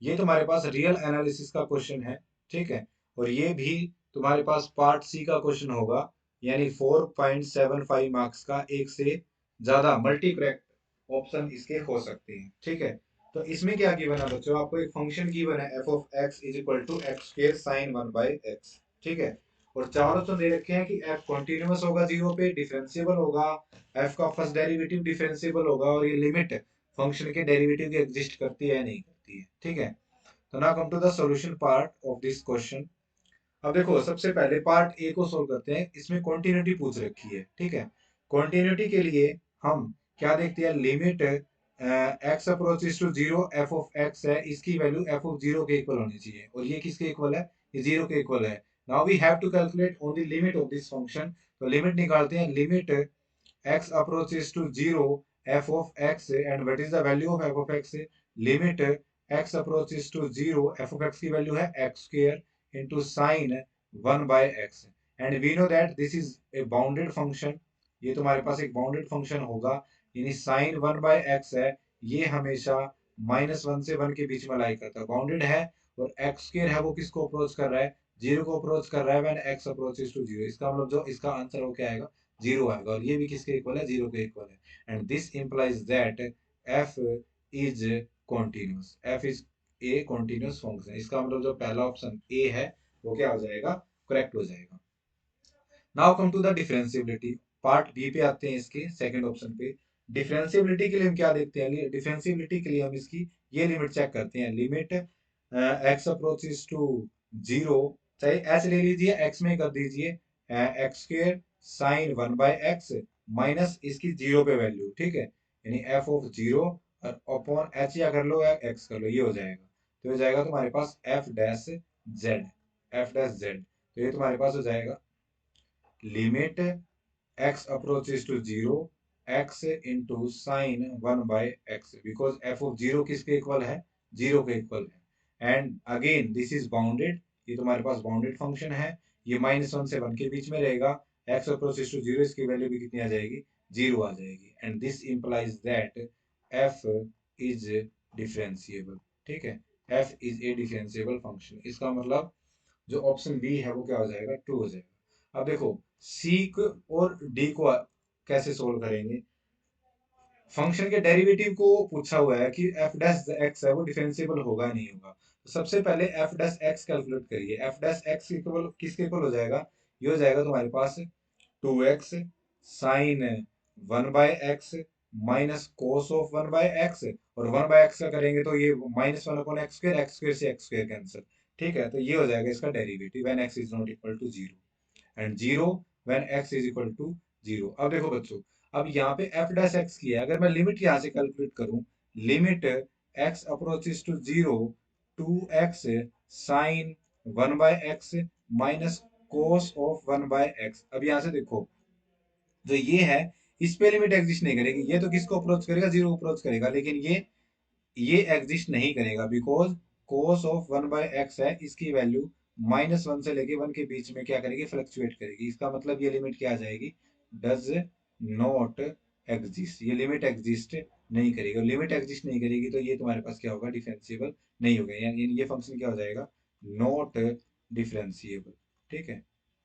ये तुम्हारे पास real analysis का क्वेश्चन है, ठीक है। और ये भी तुम्हारे पास पार्ट सी का क्वेश्चन होगा, यानी 4.75 मार्क्स का, एक से ज्यादा मल्टी करेक्ट ऑप्शन इसके हो सकते हैं, ठीक है। तो इसमें क्या गिवन है बच्चों, आपको एक फंक्शन गिवन है f of x is equal to x square sine 1/x, ठीक है। और चार ऑप्शन दे रखे हैं कि एफ कॉन्टिन्यूअस होगा जीरो पे, डिफरेंशिएबल होगा, एफ का फर्स्ट डेरिवेटिव डिफरेंशिएबल होगा, और ये लिमिट फंक्शन के डेरिवेटिव की एग्जिस्ट करती है नहीं करती है, ठीक है। तो now come to the solution part of this question. अब देखो सबसे पहले पार्ट ए को सोल्व करते हैं, इसमें कॉन्टिन्यूटी पूछ रखी है, ठीक है। कॉन्टिन्यूटी के लिए हम क्या देखते हैं, limit x approaches to zero, f of x है, इसकी वैल्यू एफ ऑफ जीरो के इक्वल होनी चाहिए, और ये किसके इक्वल है, ये जीरो के इक्वल है। Now we have to calculate on the limit of this function. तो लिमिट निकालते हैं, limit x approaches to 0 f of x, and what is the value of f of x, limit x approaches to 0 f of x की value है x square into sin 1/x, and we know that this is a bounded function। ये तुम्हारे पास एक bounded function होगा, यानी sin 1/x है, ये हमेशा -1 से 1 के बीच में लाई करता है, बाउंडेड है। और x square है वो किसको अप्रोच कर रहा है, जीरो को अप्रोच कर रहा है व्हेन x approaches to 0। इसका मतलब जो इसका आंसर हो क्या आएगा, जीरो आएगा, और ये भी किसके इक्वल है, जीरो के इक्वल है। And this implies that F is continuous, F is a continuous function. इसका मतलब जो पहला ऑप्शन ए है वो क्या हो जाएगा, करेक्ट हो जाएगा। Now come to the differentiability, part B पे आते हैं, इसके सेकंड ऑप्शन पे। डिफरेंशिएबिलिटी के लिए हम क्या देखते हैं, डिफरेंशिएबिलिटी के लिए हम इसकी ये लिमिट चेक करते हैं, limit x approaches to zero, चाहे एच ले लीजिए, एक्स में कर दीजिए, x square sine 1/x minus इसकी जीरो पे वैल्यू, ठीक है, यानी f of zero upon h, या कर लो या एक्स कर लो, ये हो जाएगा। तो हो जाएगा तुम्हारे पास F dash Z, F dash Z. तो ये तुम्हारे पास हो जाएगा limit x approaches to 0 x into sin 1/x, because f of 0 किसके इक्वल है, जीरो के इक्वल है। And again this is bounded, ये तुम्हारे पास बाउंडेड फंक्शन है, ये -1 से 1 के बीच में रहेगा, x approaches to 0 इसकी वैल्यू भी कितनी आ जाएगी, जीरो आ जाएगी। And this implies that f is differentiable, ठीक है, f is a differentiable function. इसका मतलब जो ऑप्शन बी है वो क्या हो जाएगा, ट्रू हो जाएगा। अब देखो सी और डी को कैसे सोल्व करेंगे। फंक्शन के डेरिवेटिव को पूछा हुआ है कि एफ डैश एक्स है वो डिफरेंशिएबल होगा नहीं होगा। तो सबसे पहले एफ डैश एक्स कैलकुलेट करिए, एफ डैश एक्स इक्वल किसके इक्वल हो जाएगा, ये हो जाएगा तुम्हारे पास 2x sine 1/x minus cos of 1/x, और 1/x का करेंगे तो ये -1/x स्क्वायर, एक्स स्क्वायर से एक्स स्क्वायर कैंसिल, ठीक है। तो ये हो जाएगा इसका derivative when x is not equal to zero, and zero when x is equal to zero. अब देखो बच्चों, अब यहाँ पे f डैश x की है, अगर मैं लिमिट यहाँ से कैलकुलेट करूं, limit x approaches to zero 2x sine 1/x minus cos of 1/x। अब यहाँ से देखो जो ये है, इस पे लिमिट एग्जिस्ट नहीं करेगी, ये तो किसको अप्रोच करेगा, जीरो को अप्रोच करेगा, लेकिन ये एग्जिस्ट नहीं करेगा, बिकॉज कोस ऑफ 1/x है, इसकी वैल्यू -1 से लेके 1 के बीच में क्या करेगी, फ्लक्चुएट करेगी। इसका मतलब ये लिमिट क्या आ जाएगी, डज नॉट एग्जिस्ट, ये लिमिट एग्जिस्ट नहीं करेगी, और लिमिट एग्जिस्ट नहीं करेगी तो ये तुम्हारे पास क्या होगा, डिफरेंशिएबल नहीं होगा, यानी ये फंक्शन क्या हो जाएगा, नॉट डिफरेंशिएबल, ठीक है,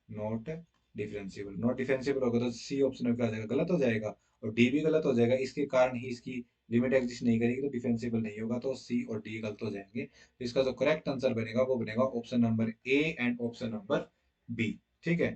नॉट डिफरेंशिएबल। नॉट डिफरेंशिएबल होगा तो सी ऑप्शन में क्या हो जाएगा, गलत हो जाएगा, और डी भी गलत हो जाएगा, इसके कारण ही इसकी लिमिट एग्जिस्ट नहीं करेगी तो डिफरेंशिएबल नहीं होगा, तो सी और डी गलत हो जाएंगे। तो इसका जो करेक्ट आंसर बनेगा वो बनेगा option number A and option number B, ठीक है।